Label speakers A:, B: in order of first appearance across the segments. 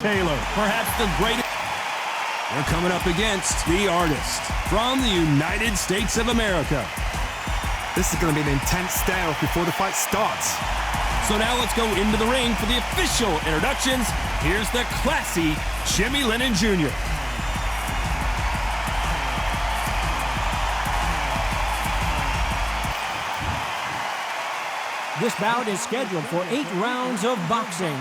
A: Taylor, perhaps the greatest. They're coming up against the artist from the United States of America.
B: This is going to be an intense stare before the fight starts.
A: So now let's go into the ring for the official introductions. Here's the classy Jimmy Lennon Jr.
C: This bout is scheduled for 8 rounds of boxing.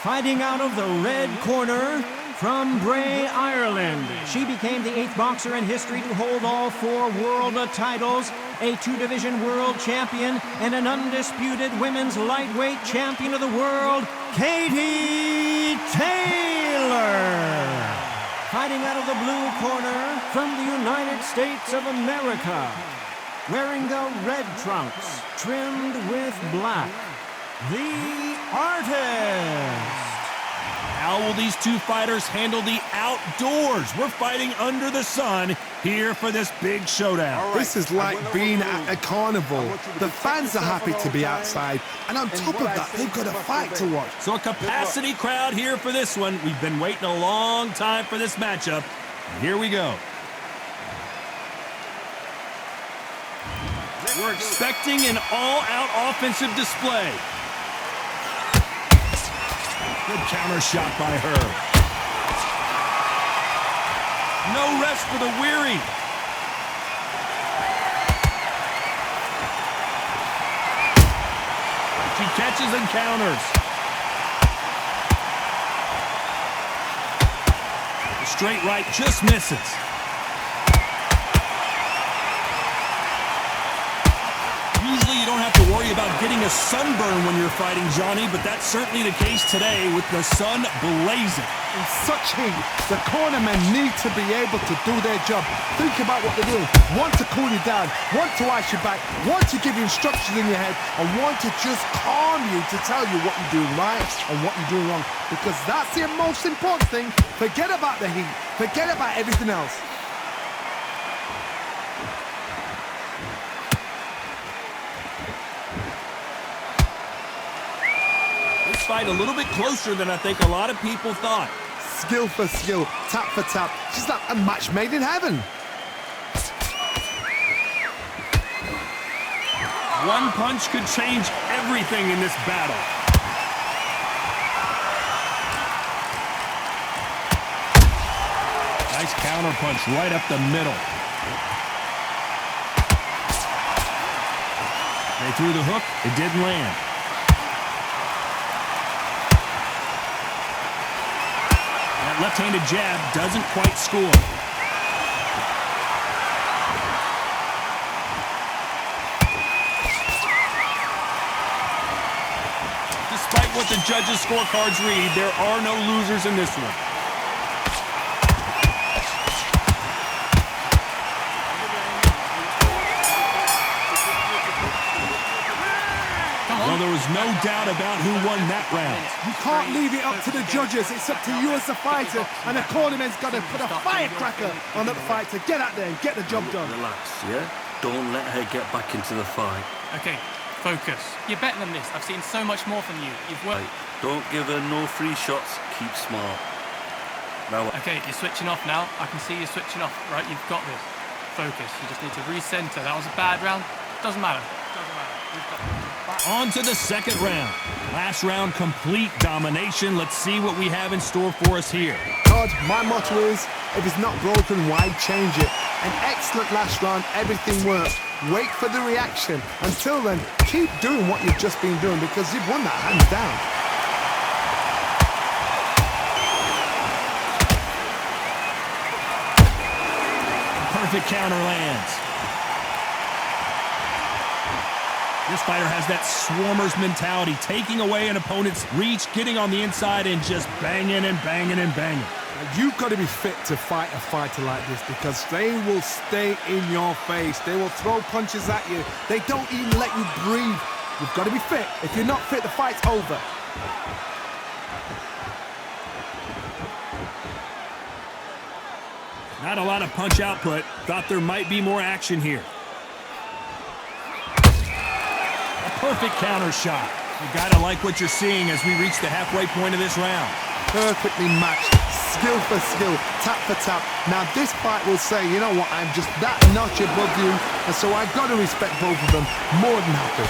C: Fighting out of the red corner from Bray, Ireland. She became the 8th boxer in history to hold all 4 world titles, a 2-division world champion, and an undisputed women's lightweight champion of the world, Katie Taylor. Fighting out of the blue corner from the United States of America. Wearing the red trunks, trimmed with black, the artist.
A: How will these two fighters handle the outdoors? We're fighting under the sun here for this big showdown.
B: This is like being at a carnival. The fans are happy to be outside, and on top of that, they've got a fight to watch.
A: So a capacity crowd here for this one. We've been waiting a long time for this matchup. And here we go. We're expecting an all-out offensive display. Good counter shot by her. No rest for the weary. She catches and counters. The straight right just misses. Usually you don't have to worry about getting a sunburn when you're fighting, Johnny, but that's certainly the case today with the sun blazing.
B: In such heat, the cornermen need to be able to do their job. Think about what they're doing. One to cool you down, one to ice you back, one to give you instructions in your head, and one to just calm you to tell you what you're doing right and what you're doing wrong. Because that's the most important thing. Forget about the heat. Forget about everything else.
A: Fight a little bit closer than I think a lot of people thought.
B: Skill for skill, tap for tap. She's like a match made in heaven.
A: One punch could change everything in this battle. Nice counter punch right up the middle. They threw the hook, it didn't land. Left-handed jab doesn't quite score. Despite what the judges' scorecards read, there are no losers in this one. Well, there was no doubt about who won that round.
B: You can't leave it up to the judges. It's up to you as the fighter, and the cornerman's got to put a firecracker on that fighter. Get out there and get the job done.
D: Relax, yeah? Don't let her get back into the fight.
E: Okay, focus. You're better than this. I've seen so much more from you. You've worked...
D: Right. Don't give her no free shots. Keep smart. Now...
E: Okay, you're switching off now. I can see you switching off, right? You've got this. Focus. You just need to recenter. That was a bad round. Doesn't matter. Doesn't matter. We've got this.
A: On to the second round. Last round, complete domination. Let's see what we have in store for us here.
B: Todd, my motto is, if it's not broken, why change it? An excellent last round, everything worked. Wait for the reaction. Until then, keep doing what you've just been doing because you've won that hands down.
A: Perfect counter lands. This fighter has that swarmer's mentality, taking away an opponent's reach, getting on the inside, and just banging and banging and banging.
B: You've got to be fit to fight a fighter like this because they will stay in your face. They will throw punches at you. They don't even let you breathe. You've got to be fit. If you're not fit, the fight's over.
A: Not a lot of punch output. Thought there might be more action here. A perfect counter shot. You gotta like what you're seeing as we reach the halfway point of this round.
B: perfectly matched, skill for skill, tap for tap. Now this fight will say, you know what, I'm just that notch above you, and so I've got to respect both of them more than happy.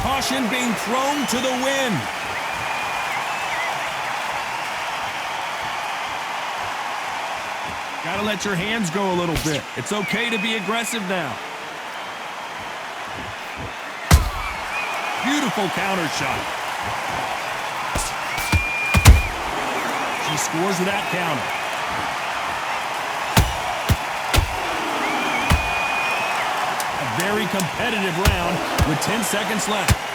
A: Caution being thrown to the wind. Gotta let your hands go a little bit. It's okay to be aggressive now. Beautiful counter shot. She scores with that counter. A very competitive round with 10 seconds left.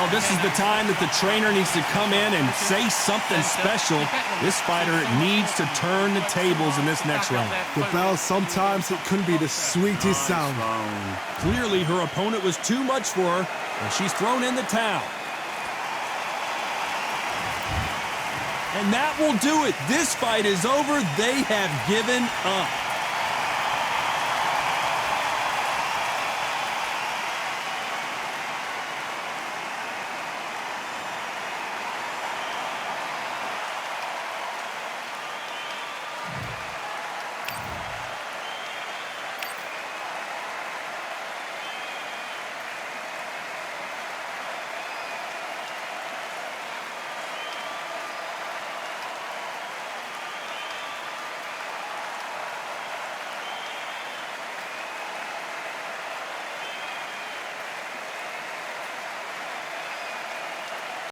A: Well, this is the time that the trainer needs to come in and say something special. This fighter needs to turn the tables in this next round.
B: The bell, sometimes it can be the sweetest sound.
A: Clearly, her opponent was too much for her, and she's thrown in the towel. And that will do it. This fight is over. They have given up.